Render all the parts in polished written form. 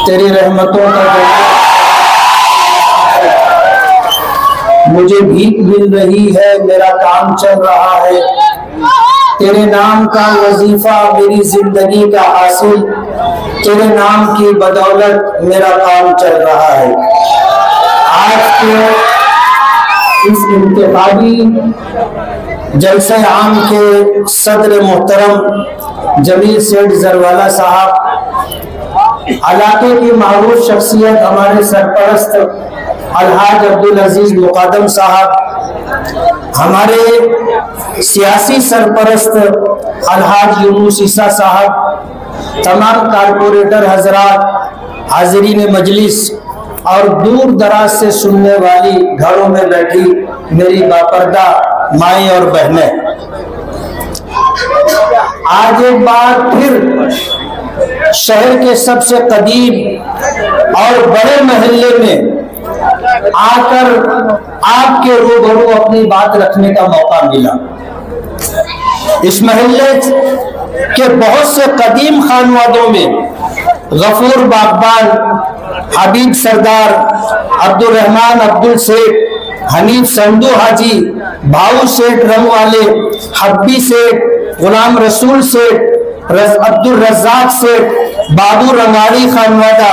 तेरी रहमतों का मुझे भीख मिल रही है, मेरा काम चल रहा है। तेरे नाम का वजीफा मेरी जिंदगी का हासिल, तेरे नाम की बदौलत मेरा काम चल रहा है। आज के इस इंतखाबी जलसे आम के सदर मोहतरम जमील सेठ जरवाला साहब, इलाके की मारूफ शख्सियत हमारे सरपरस्त अलहाज अब्दुल अजीज मुकादम साहब, हमारे सियासी सरपरस्त अलहाज यूनुस ईसा साहब, तमाम कारपोरेटर हजरात, हाजिरीन मजलिस और दूर दराज से सुनने वाली घरों में बैठी मेरी बापर्दा माएँ और बहनें, आज एक बार फिर शहर के सबसे कदीम और बड़े महल्ले में आकर आपके रूबरू अपनी बात रखने का मौका मिला। इस महल्ले के बहुत से कदीम खानवादों में गफूर बागबान, हबीब सरदार, अब्दुल रहमान अब्दुल सेठ, हनीफ संधू हाजी, भाऊ सेठ रंगवाले, हब्बी सेठ, गुलाम रसूल सेठ, अब्दुल रज्जाक सेठ, बाबू रंगाड़ी खानवादा,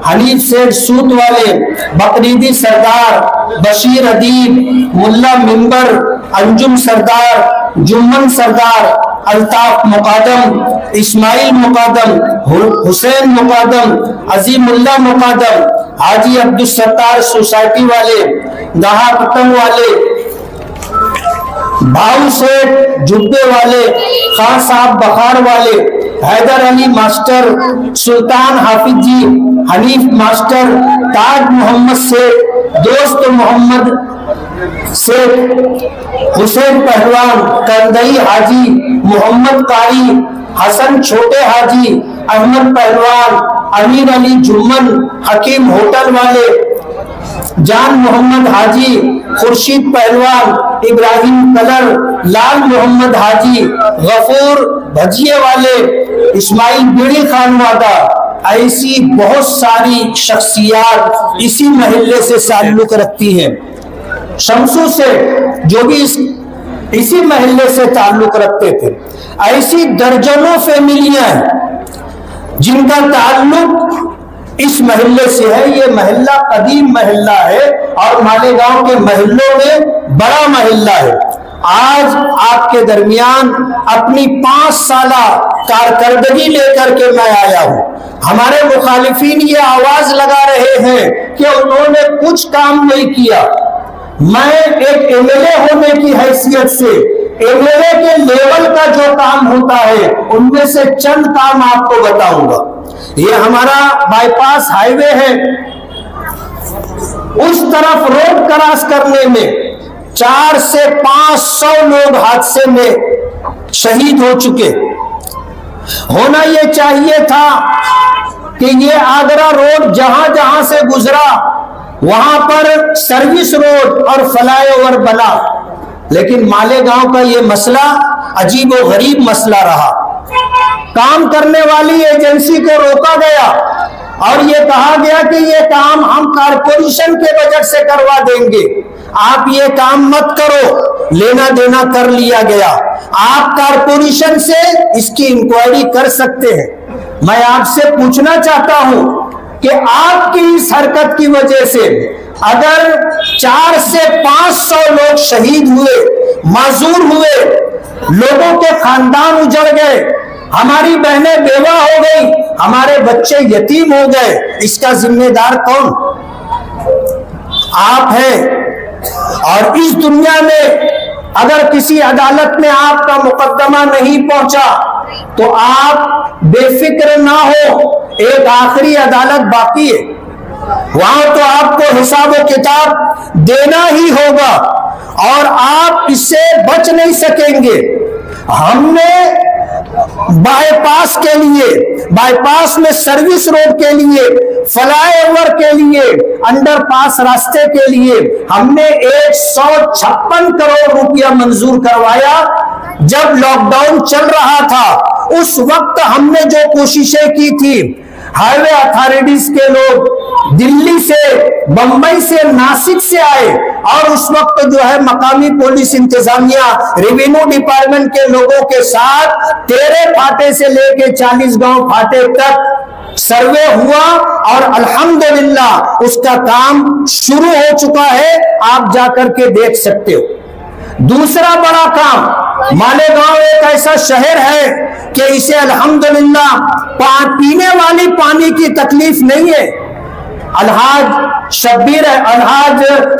हनीफ सेठ सूत वाले, बकरीदी सरदार, बशीर अदीब, मुल्ला मिंबर, अंजुम सरदार, जुम्मन सरदार, अल्ताफ मुकादम, इस्माइल मुकादम, हुसैन मुकादम, अजीमुल्ला मुकादम, हाजी अब्दुल सत्तार सोसाइटी वाले, दहा पतंग वाले, भाऊ सेठ जुब्बे वाले, खान साहब बखार वाले, हैदर अली मास्टर, सुल्तान हाफिज जी, हनीफ मास्टर, ताज मोहम्मद सेठ, दोस्त मोहम्मद सेठ, हुसैन पहलवान, कंदई हाजी, मोहम्मद कारी, हसन छोटे हाजी, अहमद पहलवान, अमीर अली जुम्मन, हकीम होटल वाले, जान मोहम्मद हाजी, खुर्शीद पहलवान, इब्राहिम कलर, लाल मोहम्मद हाजी, गफूर भजिए वाले, इस्माइल बीड़ी खानवादा, ऐसी बहुत सारी शख्सियात इसी महल्ले से ताल्लुक रखती हैं। शमसू से जो भी इसी महल्ले से ताल्लुक रखते थे, ऐसी दर्जनों फैमिलियां जिनका ताल्लुक इस महल्ले से है। ये महल्ला कदीम महल्ला है और मालेगांव के महल्लों में बड़ा महल्ला है। आज आपके दरमियान अपनी 5 साला कारकर्दगी लेकर के मैं आया हूं। हमारे मुखालिफिन ये आवाज लगा रहे हैं कि उन्होंने कुछ काम नहीं किया। मैं एक एमएलए होने की हैसियत से एमएलए के लेवल का जो काम होता है उनमें से चंद काम आपको बताऊंगा। ये हमारा बाईपास हाईवे है, उस तरफ रोड क्रॉस करने में 400 से 500 लोग हादसे में शहीद हो चुके। होना ये चाहिए था कि ये आगरा रोड जहां जहां से गुजरा वहां पर सर्विस रोड और फ्लाईओवर बना, लेकिन मालेगांव का ये मसला अजीब व गरीब मसला रहा। काम करने वाली एजेंसी को रोका गया और ये कहा गया कि ये काम हम कारपोरेशन के बजट से करवा देंगे, आप ये काम मत करो। लेना देना कर लिया गया। आप कारपोरेशन से इसकी इंक्वायरी कर सकते हैं। मैं आपसे पूछना चाहता हूं कि आपकी इस हरकत की वजह से अगर 400 से 500 लोग शहीद हुए, माजूर हुए, लोगों के खानदान उजड़ गए, हमारी बहनें बेवा हो गई, हमारे बच्चे यतीम हो गए, इसका जिम्मेदार कौन? आप हैं। और इस दुनिया में अगर किसी अदालत में आपका मुकदमा नहीं पहुंचा तो आप बेफिक्र ना हो, एक आखिरी अदालत बाकी है, वहां तो आपको हिसाब व किताब देना ही होगा और आप इससे बच नहीं सकेंगे। हमने बाईपास के लिए, बाईपास में सर्विस रोड के लिए, फ्लाईओवर के लिए, अंडरपास रास्ते के लिए हमने 156 करोड़ रुपया मंजूर करवाया जब लॉकडाउन चल रहा था। उस वक्त हमने जो कोशिशें की थी, हाईवे अथॉरिटीज के लोग दिल्ली से, बंबई से, नासिक से आए और उस वक्त जो है मकामी पुलिस इंतजामिया, रेवेन्यू डिपार्टमेंट के लोगों के साथ 13 फाटे से लेके 40 गांव फाटे तक सर्वे हुआ और अल्हम्दुलिल्लाह उसका काम शुरू हो चुका है। आप जाकर के देख सकते हो। दूसरा बड़ा काम, मालेगांव एक ऐसा शहर है कि इसे अल्हम्दुलिल्लाह पीने वाली पानी की तकलीफ नहीं है। अलहाज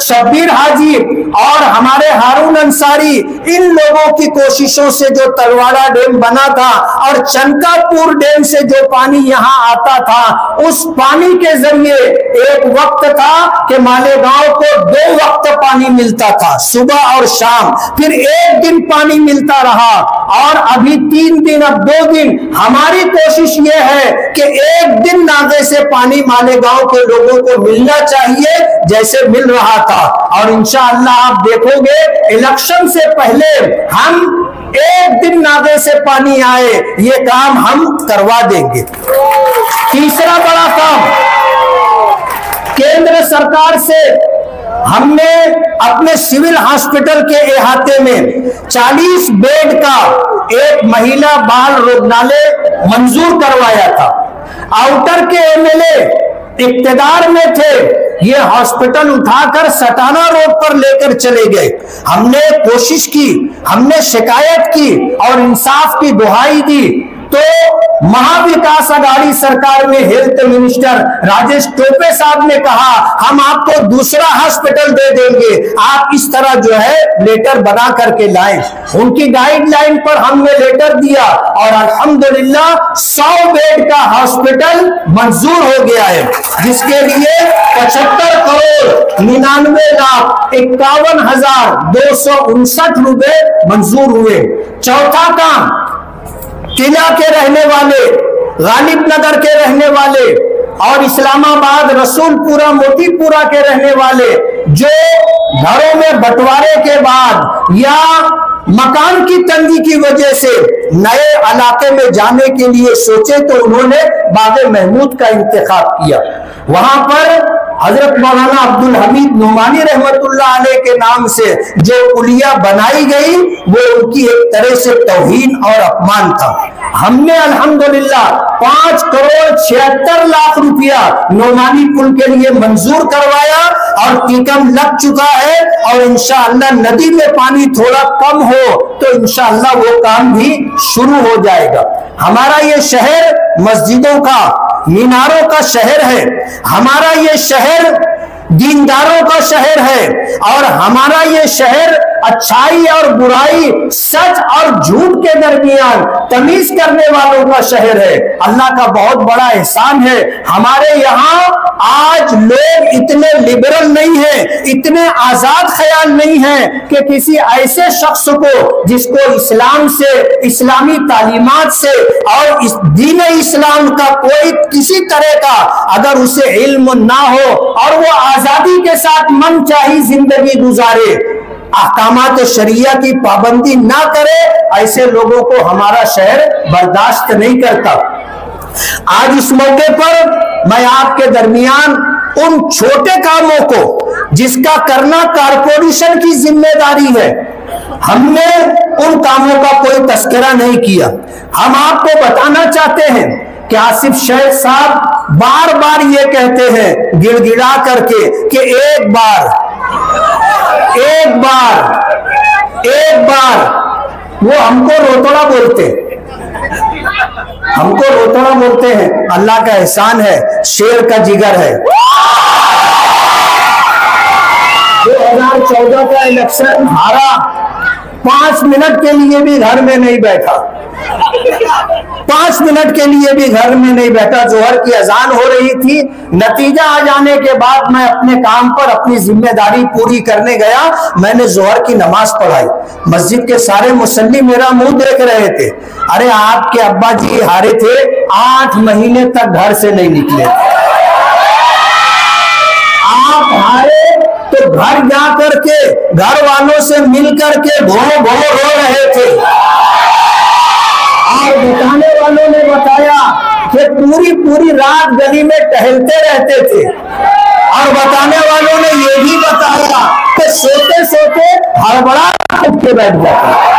शब्बीर हाजी और हमारे हारून अंसारी, इन लोगों की कोशिशों से जो तलवाड़ा डैम बना था और चनकापुर डैम से जो पानी यहाँ आता था, उस पानी के जरिए एक वक्त था कि मालेगांव को 2 वक्त पानी मिलता था, सुबह और शाम, फिर 1 दिन पानी मिलता रहा और अभी 3 दिन, अब 2 दिन। हमारी कोशिश यह है कि 1 दिन नागे से पानी मालेगांव के लोगों को मिलना चाहिए जैसे मिल रहा था। और इंशाअल्लाह आप देखोगे इलेक्शन से पहले हम 1 दिन नागे से पानी आए, ये काम हम करवा देंगे। तीसरा बड़ा काम, केंद्र सरकार से हमने अपने सिविल हॉस्पिटल के अहाते में 40 बेड का एक महिला बाल रुग्णालय मंजूर करवाया था। आउटर के एमएलए इक्तदार में थे, ये हॉस्पिटल उठाकर सटाना रोड पर लेकर चले गए। हमने कोशिश की, हमने शिकायत की और इंसाफ की दुहाई दी, तो महाविकास अघाड़ी सरकार में हेल्थ मिनिस्टर राजेश टोपे साहब ने कहा हम आपको दूसरा हॉस्पिटल दे देंगे, आप इस तरह जो है लेटर बना करके लाएं। उनकी गाइडलाइन पर हमने लेटर दिया और अल्हम्दुलिल्लाह 100 बेड का हॉस्पिटल मंजूर हो गया है, जिसके लिए 75 करोड़ 99,51,259 रुपए मंजूर हुए। चौथा काम, किला के रहने वाले, गालिब नगर के रहने वाले और इस्लामाबाद, रसूलपुरा, मोतीपुरा के रहने वाले जो घरों में बंटवारे के बाद या मकान की तंगी की वजह से नए इलाके में जाने के लिए सोचे, तो उन्होंने बागे महमूद का इंतखाब किया। वहां पर हजरत मौलाना अब्दुल हमीद नुमानी रहमतुल्लाह अलैह के नाम से जो पुलिया बनाई गई, वो उनकी एक तरह से तौहीन और अपमान था। हमने अल्हम्दुलिल्लाह 5 करोड़ 76 लाख रुपया नुमानी पुल के लिए मंजूर करवाया और टीकम लग चुका है और इंशाअल्लाह नदी में पानी थोड़ा कम हो तो इंशाअल्लाह वो काम भी शुरू हो जाएगा। हमारा ये शहर मस्जिदों का, मीनारों का शहर है, हमारा ये शहर दीनदारों का शहर है और हमारा ये शहर अच्छाई और बुराई, सच और झूठ के दरमियान तमीज करने वालों का शहर है। अल्लाह का बहुत बड़ा एहसान है, हमारे यहाँ आज लोग इतने लिबरल नहीं हैं, इतने आजाद ख्याल नहीं हैं कि किसी ऐसे शख्स को जिसको इस्लाम से, इस्लामी तालीमात से और इस दीन इस्लाम का कोई किसी तरह का अगर उसे इल्म ना हो और वो आजादी के साथ मन चाही जिंदगी गुजारे, अहकामात शरिया की पाबंदी ना करे, ऐसे लोगों को हमारा शहर बर्दाश्त नहीं करता। आज इस मौके पर मैं आपके दरमियान उन छोटे कामों को जिसका करना कारपोरेशन की जिम्मेदारी है, हमने उन कामों का कोई तस्करा नहीं किया। हम आपको बताना चाहते हैं कि आसिफ शेख साहब बार बार ये कहते हैं गिड़गिड़ा करके कि एक बार वो हमको रोतड़ा बोलते हैं। अल्लाह का एहसान है, शेर का जिगर है। 2014 का इलेक्शन हारा, 5 मिनट के लिए भी घर में नहीं बैठा, 5 मिनट के लिए भी घर में नहीं बैठा। जोहर की अजान हो रही थी, नतीजा आ जाने के बाद मैं अपने काम पर अपनी जिम्मेदारी पूरी करने गया। मैंने जोहर की नमाज पढ़ाई, मस्जिद के सारे मुसल्ली मेरा मुंह देख रहे थे। अरे आपके अब्बा जी हारे थे, 8 महीने तक घर से नहीं निकले। आप हारे तो घर जा करके घर वालों से मिल करके भो रो रहे थे और बताने वालों ने बताया कि पूरी पूरी रात गली में टहलते रहते थे। और बताने वालों ने ये भी बताया कि सोते सोते हड़बड़ा उठ के बैठ जाते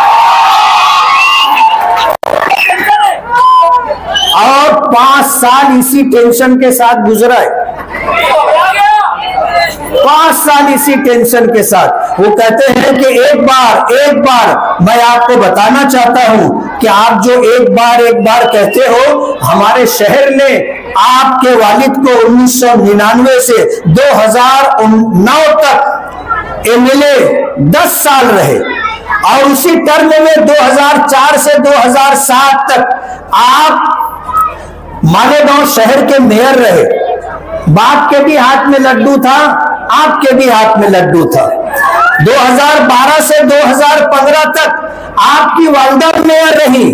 और 5 साल इसी टेंशन के साथ गुजरा है। 5 साल इसी टेंशन के साथ। वो कहते हैं कि एक बार मैं आपको बताना चाहता हूं कि आप जो एक बार कहते हो, हमारे शहर ने आपके वालिद को 1999 से 2009 तक एमएलए 10 साल रहे और उसी टर्म में 2004 से 2007 तक आप मालेगांव शहर के मेयर रहे। बाप के भी हाथ में लड्डू था, आपके भी हाथ में लड्डू था। 2012 से 2015 तक आपकी वालिदा मेयर रही,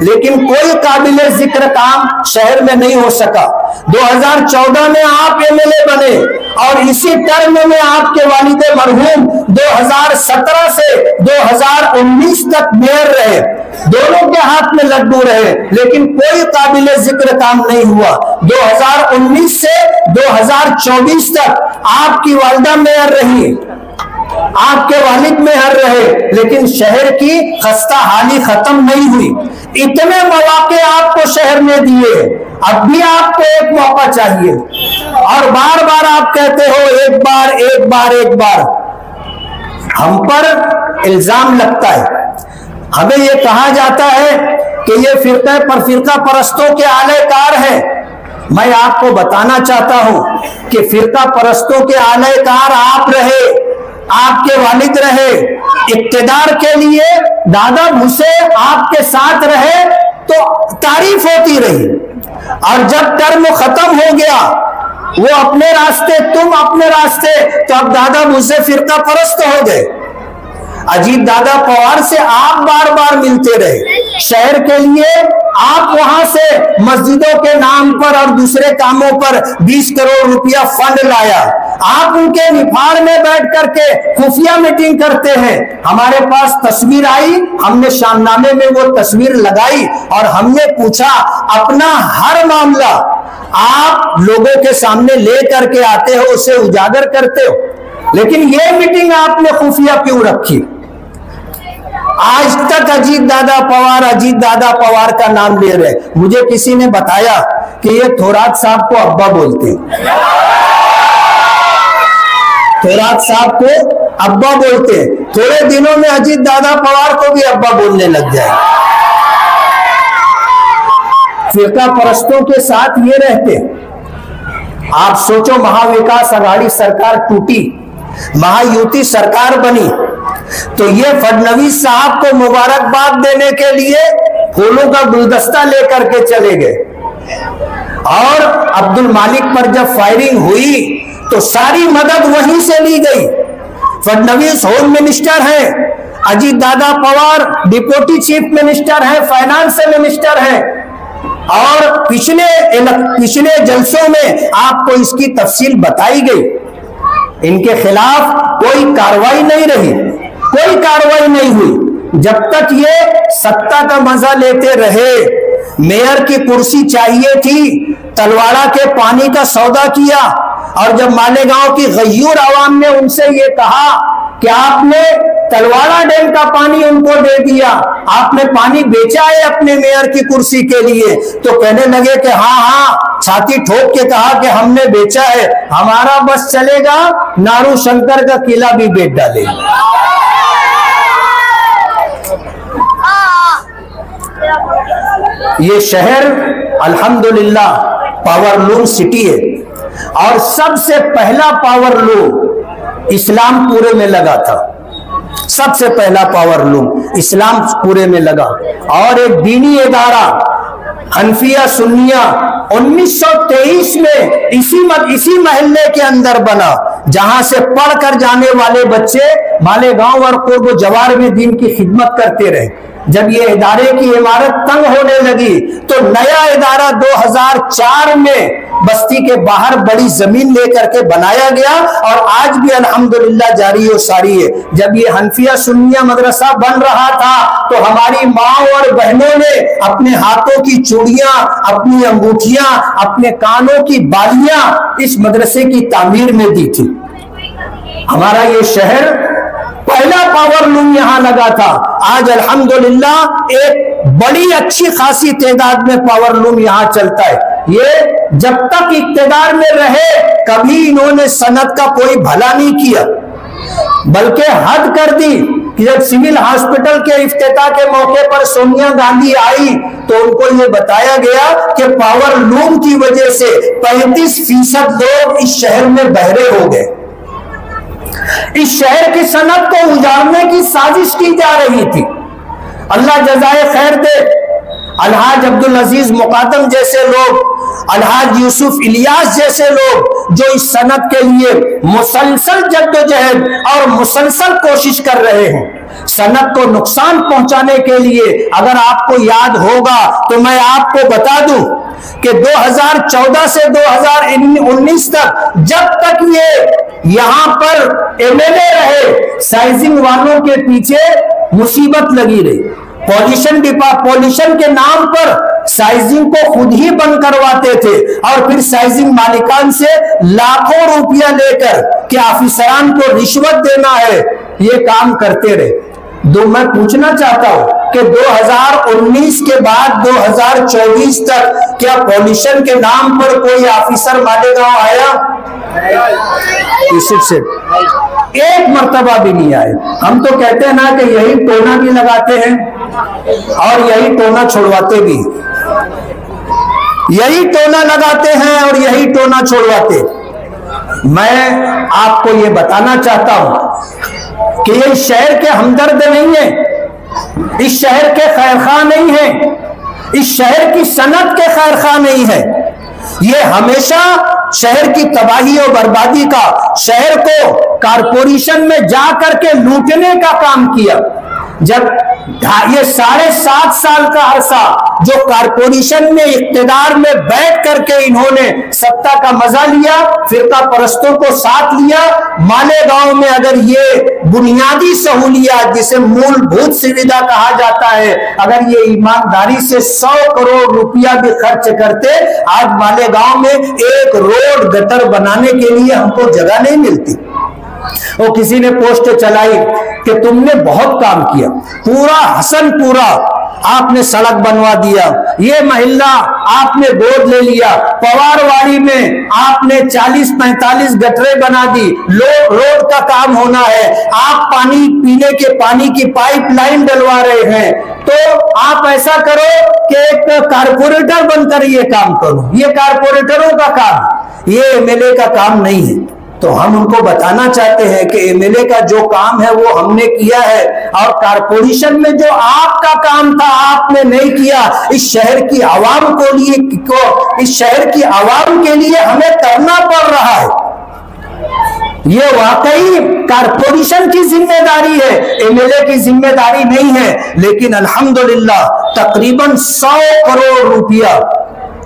लेकिन कोई काबिले जिक्र काम शहर में नहीं हो सका। 2014 में आप एमएलए बने और इसी टर्म में आपके वालिदे मरहूम 2017 से 2019 तक मेयर रहे। दोनों के हाथ में लड्डू रहे, लेकिन कोई काबिले जिक्र काम नहीं हुआ। 2019 से 2024 तक आपकी वालिदा मेयर रही, आपके वालिद मेयर रहे, लेकिन शहर की खस्ता हाली खत्म नहीं हुई। इतने मौके आपको शहर ने दिए, अब भी आपको एक मौका चाहिए। और बार बार आप कहते हो एक बार। हम पर इल्जाम लगता है, हमें यह कहा जाता है कि ये फिरका परस्तों के आलेकार हैं। मैं आपको बताना चाहता हूं कि फिरका परस्तों के आलेकार आप रहे, आपके वालिद रहे। इक्तिदार के लिए दादा भूसे आपके साथ रहे तो तारीफ होती रही, और जब टर्म खत्म हो गया, वो अपने रास्ते तुम अपने रास्ते, तो अब दादा भूसे फिरका परस्त हो गए। अजीत दादा पवार से आप बार बार मिलते रहे, शहर के लिए आप वहां से मस्जिदों के नाम पर और दूसरे कामों पर 20 करोड़ रुपया फंड लाया। आप उनके निफाड़ में बैठ करके खुफिया मीटिंग करते हैं। हमारे पास तस्वीर आई, हमने शामनामे में वो तस्वीर लगाई और हमने पूछा, अपना हर मामला आप लोगों के सामने ले करके आते हो, उसे उजागर करते हो, लेकिन ये मीटिंग आपने खुफिया क्यों रखी? आज तक अजीत दादा पवार का नाम ले रहे। मुझे किसी ने बताया कि ये थोरात साहब को अब्बा बोलते, थोरात साहब को अब्बा बोलते। थोड़े दिनों में अजीत दादा पवार को भी अब्बा बोलने लग जाए। फिरका परस्तों के साथ ये रहते। आप सोचो, महाविकास आघाड़ी सरकार टूटी, महायुति सरकार बनी, तो ये फडणवीस साहब को मुबारकबाद देने के लिए फूलों का गुलदस्ता लेकर के चले गए। और अब्दुल मालिक पर जब फायरिंग हुई तो सारी मदद वहीं से ली गई। फडणवीस होम मिनिस्टर हैं, Ajit Dada Pawar deputy chief minister हैं, फाइनेंस मिनिस्टर हैं, और पिछले जलसों में आपको इसकी तफसील बताई गई। इनके खिलाफ कोई कार्रवाई नहीं रही, कोई कार्रवाई नहीं हुई। जब तक ये सत्ता का मजा लेते रहे, मेयर की कुर्सी चाहिए थी, तलवाड़ा के पानी का सौदा किया, और जब मालेगांव की गयूर आवाम ने उनसे ये कहा कि आपने तलवाड़ा डैम का पानी उनको दे दिया, आपने पानी बेचा है अपने मेयर की कुर्सी के लिए, तो कहने लगे कि हाँ, छाती ठोक के कहा कि हमने बेचा है, हमारा बस चलेगा, नारू शंकर का किला भी बेच डालेंगे। ये शहर अल्हम्दुलिल्लाह पावरलूम सिटी है, और सबसे पहला पावरलूम इस्लामपुरे में लगा था। सबसे पहला पावरलूम इस्लामपुरे में लगा, और एक दीनी इदारा हनफिया सुन्निया 1923 में इसी महल्ले के अंदर बना, जहां से पढ़कर जाने वाले बच्चे मालेगांव और कोर्बो जवार में दीन की खिदमत करते रहे। जब ये इदारे की इमारत तंग होने लगी तो नया इदारा 2004 में बस्ती के बाहर बड़ी जमीन लेकर के बनाया गया और आज भी अल्हम्दुलिल्लाह जारी और सारी है। जब ये हनफिया सुन्निया मदरसा बन रहा था तो हमारी माँ और बहनों ने अपने हाथों की चूड़ियां, अपनी अंगूठियां, अपने कानों की बालियां इस मदरसे की तामीर में दी थी। हमारा ये शहर पहला पावर लूम यहां लगा था। आज अल्हम्दुलिल्लाह एक बड़ी अच्छी खासी तादाद में पावर लूम यहां चलता है। ये जब तक इक्तदार में रहे कभी इन्होंने सनत का कोई भला नहीं किया, बल्कि हद कर दी कि जब सिविल हॉस्पिटल के इफ्तिताह के मौके पर सोनिया गांधी आई तो उनको ये बताया गया कि पावर लूम की वजह से 35% लोग इस शहर में बहरे हो गए। इस शहर की सनत को उजाड़ने की साजिश की जा रही थी। अल्लाह जज़ाए खैर दे। अलहाज अब्दुल अजीज मुकादम जैसे लोग, अलहाज यूसुफ इलियास जैसे लोग जो इस सनत के लिए मुसलसल जद्दोजहद और मुसलसल कोशिश कर रहे हैं सनत को नुकसान पहुंचाने के लिए। अगर आपको याद होगा तो मैं आपको बता दूं कि 2014 से 2019 तक जब तक ये यहां पर एमएलए रहे, साइजिंग वालों के पीछे मुसीबत लगी रही। पॉल्यूशन के नाम पर साइजिंग को खुद ही बंद करवाते थे और फिर साइजिंग मालिकान से लाखों रुपया लेकर कि ऑफिसरान को रिश्वत देना है, ये काम करते रहे। मैं पूछना चाहता हूं कि 2019 के बाद 2024 तक क्या पॉल्यूशन के नाम पर कोई ऑफिसर मालेगांव आया? सिर्फ एक मर्तबा भी नहीं आए। हम तो कहते हैं ना कि यही टोना भी लगाते हैं और यही टोना छोड़वाते भी, यही टोना लगाते हैं और यही टोना छोड़वाते। मैं आपको ये बताना चाहता हूं कि ये शहर के हमदर्द नहीं है, इस शहर के खैरखा नहीं है, इस शहर की सनत के खैरखा नहीं है। ये हमेशा शहर की तबाही और बर्बादी का, शहर को कारपोरेशन में जाकर के लूटने का काम किया। जब ये 7.5 साल का अरसा जो कारपोरेशन में इक्तदार में बैठ करके इन्होंने सत्ता का मजा लिया, फिरका परस्तों को साथ लिया, मालेगांव में अगर ये बुनियादी सहूलियात जिसे मूलभूत सुविधा कहा जाता है, अगर ये ईमानदारी से 100 करोड़ रुपया भी खर्च करते, आज मालेगांव में एक रोड गटर बनाने के लिए हमको जगह नहीं मिलती। वो किसी ने पोस्ट चलाई कि तुमने बहुत काम किया, पूरा हसनपुरा आपने सड़क बनवा दिया, ये महिला आपने गोद ले लिया, पवारवाड़ी में आपने 40-45 गटरें बना दी, रोड का काम होना है, आप पानी पीने के पानी की पाइपलाइन डलवा रहे हैं, तो आप ऐसा करो कि एक कारपोरेटर बनकर ये काम करो। ये कारपोरेटरों का काम, ये एमएलए का काम नहीं है। तो हम उनको बताना चाहते हैं कि एमएलए का जो काम है वो हमने किया है और कारपोरेशन में जो आपका काम था आपने नहीं किया। इस शहर की आवाम इस शहर की आवाम के लिए हमें करना पड़ रहा है। ये वाकई कारपोरेशन की जिम्मेदारी है, एमएलए की जिम्मेदारी नहीं है। लेकिन अल्हम्दुलिल्लाह तकरीबन 100 करोड़ रुपया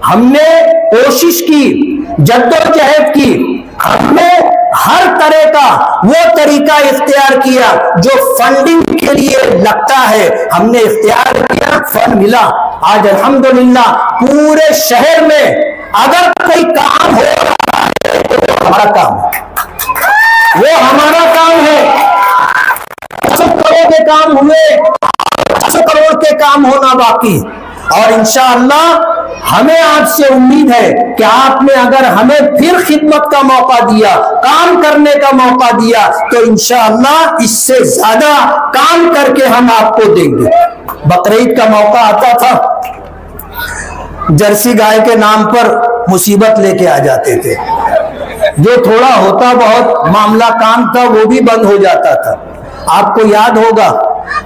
हमने कोशिश की, जद्दोजहद की, हमने हर तरह का वो तरीका इख्तियार किया जो फंडिंग के लिए लगता है, हमने इख्तियार किया, फंड मिला। आज अल्हम्दुलिल्लाह पूरे शहर में अगर कोई काम हो रहा है तो वो हमारा काम है, वो हमारा काम है। 100 करोड़ के काम हुए, 100 करोड़ के काम होना बाकी। और इंशाअल्लाह हमें आपसे उम्मीद है कि आपने अगर हमें फिर खिदमत का मौका दिया, काम करने का मौका दिया, तो इंशाअल्लाह इससे ज्यादा काम करके हम आपको देंगे। बकरीद का मौका आता था, जर्सी गाय के नाम पर मुसीबत लेके आ जाते थे, जो थोड़ा होता बहुत मामला काम था वो भी बंद हो जाता था। आपको याद होगा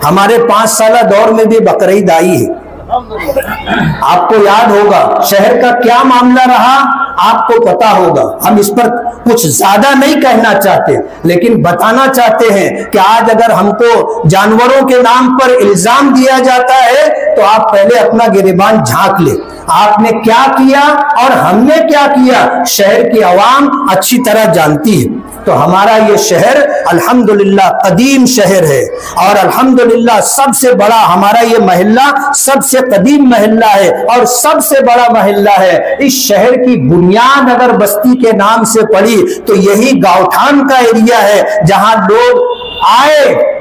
हमारे 5 साल दौर में भी बकरीद आई है, आपको याद होगा शहर का क्या मामला रहा आपको पता होगा। हम इस पर कुछ ज्यादा नहीं कहना चाहते, लेकिन बताना चाहते हैं कि आज अगर हमको जानवरों के नाम पर इल्जाम दिया जाता है तो आप पहले अपना गिरेबान झांक ले, आपने क्या किया और हमने क्या किया, शहर की आवाम अच्छी तरह जानती है। तो हमारा ये शहर अल्हम्दुलिल्लाह कदीम शहर है और अल्हम्दुलिल्लाह सबसे बड़ा हमारा ये मोहल्ला सबसे कदीम मोहल्ला है और सबसे बड़ा मोहल्ला है। इस शहर की बुनियाद अगर बस्ती के नाम से पड़ी तो यही गांवठान का एरिया है जहां लोग आए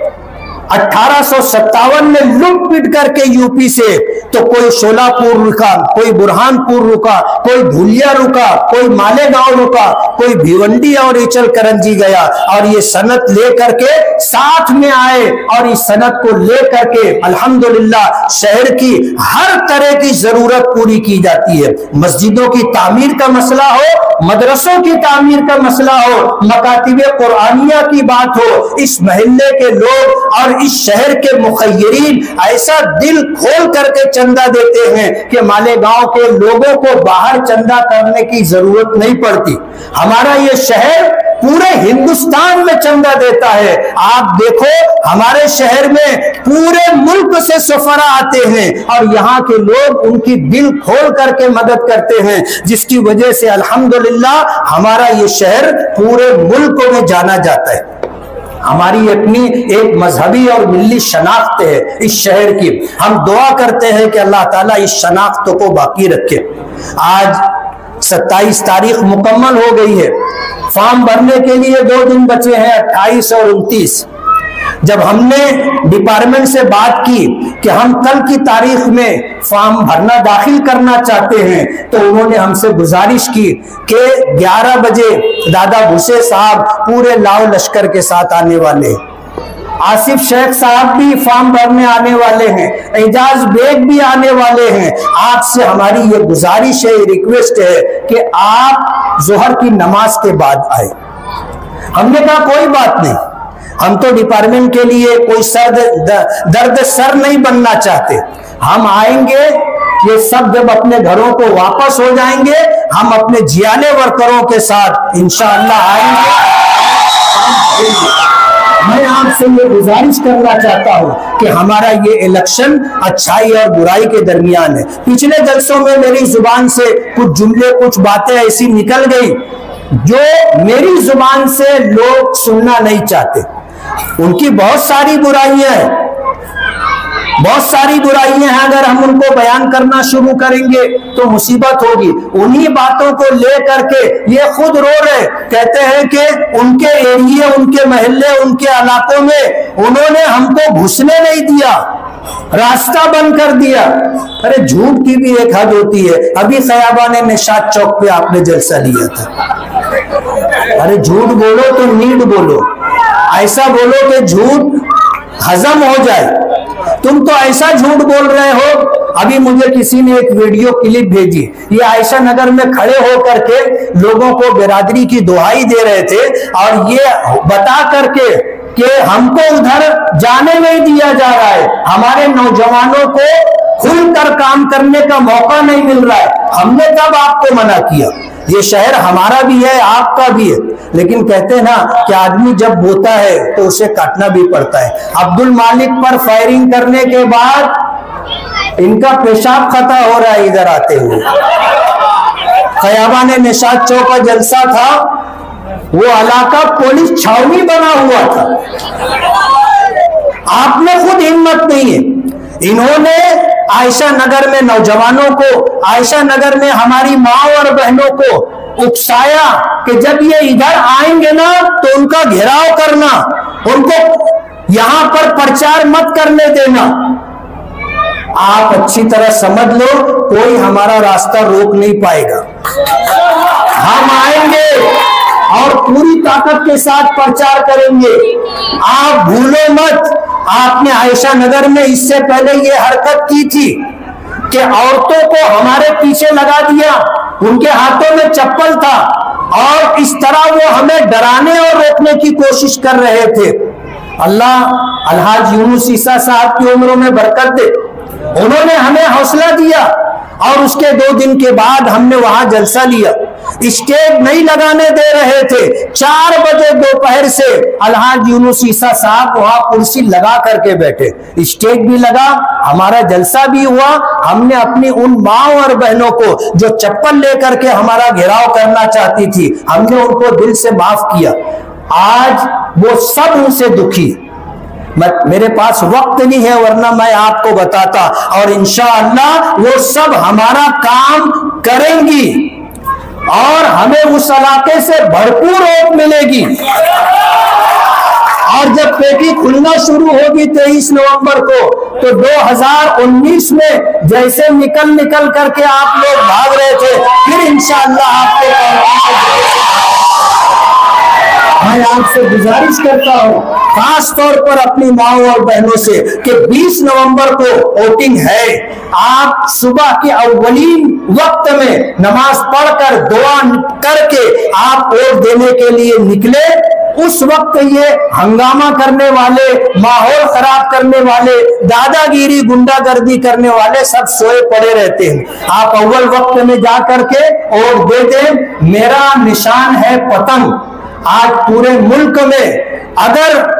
1857 में लूट पीट करके यूपी से, तो कोई शोलापुर रुका, कोई बुरहानपुर रुका, कोई धुलिया रुका, कोई मालेगांव रुका, कोई भिवंडी और इचल करंजी गया और ये सनत लेकर के साथ में आए और इस सनत को लेकर के अल्हम्दुलिल्लाह शहर की हर तरह की जरूरत पूरी की जाती है। मस्जिदों की तामीर का मसला हो, मदरसों की तामीर का मसला हो, मकातिबे कुरानिया की बात हो, इस महल्ले के लोग और इस शहर के मुखय्यरीन ऐसा दिल खोल करके चंदा देते हैं कि मालेगांव के लोगों को बाहर चंदा करने की जरूरत नहीं पड़ती। हमारा ये शहर पूरे हिंदुस्तान में चंदा देता है। आप देखो हमारे शहर में पूरे मुल्क से सफरा आते हैं और यहाँ के लोग उनकी दिल खोल करके मदद करते हैं, जिसकी वजह से अल्हम्दुलिल्लाह हमारा ये शहर पूरे मुल्क में जाना जाता है। हमारी अपनी एक मजहबी और मिल्ली शनाख्त है इस शहर की। हम दुआ करते हैं कि अल्लाह ताला इस शनाख्त को बाकी रखे। आज 27 तारीख मुकम्मल हो गई है, फॉर्म भरने के लिए 2 दिन बचे हैं, 28 और 29। जब हमने डिपार्टमेंट से बात की कि हम कल की तारीख में फॉर्म भरना दाखिल करना चाहते हैं, तो उन्होंने हमसे गुजारिश की कि 11 बजे दादा भूसे साहब पूरे लाव लश्कर के साथ आने वाले हैं, आसिफ शेख साहब भी फॉर्म भरने आने वाले हैं, एजाज बेग भी आने वाले हैं। आपसे हमारी ये गुजारिश है, रिक्वेस्ट है कि आप जोहर की नमाज के बाद आए। हमने कहा कोई बात नहीं, हम तो डिपार्टमेंट के लिए कोई दर्द सर नहीं बनना चाहते, हम आएंगे। ये सब जब अपने घरों को वापस हो जाएंगे, हम अपने जियाले वर्करों के साथ इंशाअल्लाह आएंगे। मैं आपसे ये गुजारिश करना चाहता हूँ कि हमारा ये इलेक्शन अच्छाई और बुराई के दरमियान है। पिछले जलसों में मेरी जुबान से कुछ जुमले, कुछ बातें ऐसी निकल गई जो मेरी जुबान से लोग सुनना नहीं चाहते। उनकी बहुत सारी बुराइयां हैं, बहुत सारी बुराइयां हैं। अगर हम उनको बयान करना शुरू करेंगे तो मुसीबत होगी। उन्हीं बातों को लेकर के ये खुद रो रहे, कहते हैं कि उनके एरिया, उनके महल्ले, उनके इलाकों में उन्होंने हमको घुसने नहीं दिया, रास्ता बंद कर दिया। अरे झूठ की भी एक हद होती है। अभी खयाबान निशात चौक पे आपने जलसा लिया था। अरे झूठ बोलो तो नीट बोलो, ऐसा बोलो कि झूठ हजम हो जाए। तुम तो ऐसा झूठ बोल रहे हो। अभी मुझे किसी ने एक वीडियो क्लिप भेजी, ये आयशा नगर में खड़े होकर के लोगों को बिरादरी की दुहाई दे रहे थे और ये बता करके कि हमको उधर जाने नहीं दिया जा रहा है, हमारे नौजवानों को खुलकर काम करने का मौका नहीं मिल रहा है। हमने कब आपको मना किया? ये शहर हमारा भी है, आपका भी है, लेकिन कहते हैं ना कि आदमी जब बोता है तो उसे काटना भी पड़ता है। अब्दुल मालिक पर फायरिंग करने के बाद इनका पेशाब खता हो रहा है इधर आते हुए। खयाबान निशात चौक का जलसा था, वो इलाका पुलिस छावनी बना हुआ था। आप में खुद हिम्मत नहीं है। इन्होंने आयशा नगर में नौजवानों को, आयशा नगर में हमारी माँ और बहनों को उकसाया कि जब ये इधर आएंगे ना तो उनका घेराव करना, उनको यहां पर प्रचार मत करने देना। आप अच्छी तरह समझ लो, कोई हमारा रास्ता रोक नहीं पाएगा। हम आएंगे और पूरी ताकत के साथ प्रचार करेंगे। आप भूलो मत, आपने आयशा नगर में इससे पहले ये हरकत की थी कि औरतों को हमारे पीछे लगा दिया, उनके हाथों में चप्पल था और इस तरह वो हमें डराने और रोकने की कोशिश कर रहे थे। अल्लाह अलहाज यूनुस ईसा साहब की उम्रों में बरकत दे, उन्होंने हमें हौसला दिया और उसके 2 दिन के बाद हमने वहां जलसा लिया। स्टेज नहीं लगाने दे रहे थे। 4 बजे दोपहर से अलहाज यूनुस ईसा साहब वहां कुर्सी लगा करके बैठे, स्टेज भी लगा, हमारा जलसा भी हुआ। हमने अपनी उन माँ और बहनों को जो चप्पल लेकर के हमारा घेराव करना चाहती थी, हमने उनको दिल से माफ किया। आज वो सब उनसे दुखी। मेरे पास वक्त नहीं है, वरना मैं आपको बताता, और इंशाअल्लाह वो सब हमारा काम करेंगी और हमें उस इलाके से भरपूर वोट मिलेगी। और जब पेटी खुलना शुरू होगी 23 नवंबर को, तो 2019 में जैसे निकल करके आप लोग भाग रहे थे, फिर इंशाअल्लाह आपको मैं आपसे गुजारिश करता हूं, खास तौर पर अपनी माओ और बहनों से, कि 20 नवंबर को वोटिंग है। आप सुबह के अव्वलीन वक्त में नमाज पढ़कर दुआ करके आप वोट देने के लिए निकले। उस वक्त ये हंगामा करने वाले, माहौल खराब करने वाले, दादागिरी गुंडागर्दी करने वाले सब सोए पड़े रहते हैं। आप अव्वल वक्त में जा करके वोट दे दें। मेरा निशान है पतंग। आज पूरे मुल्क में अगर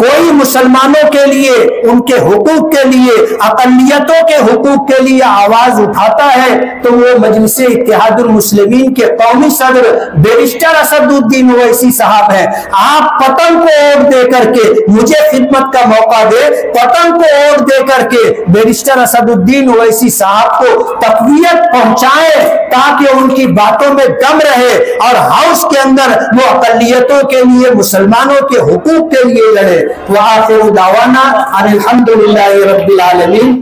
कोई मुसलमानों के लिए, उनके हुकूक के लिए, अक़लियतों के हुकूक के लिए आवाज उठाता है, तो वो मजलिस इत्तेहादुल मुस्लिमीन के कौमी सदर बैरिस्टर असदुद्दीन ओवैसी साहब हैं। आप पतंग को वोट दे करके मुझे खिदमत का मौका दे, पतंग को वोट दे करके बैरिस्टर असदुद्दीन ओवैसी साहब को तक़वियत पहुंचाए, ताकि उनकी बातों में दम रहे और हाउस के अंदर वो अक़लियतों के लिए, मुसलमानों के हुकूक के लिए लड़े। व आखिरु दावाना अनिल हम्दुलिल्लाहि रब्बिल आलमीन।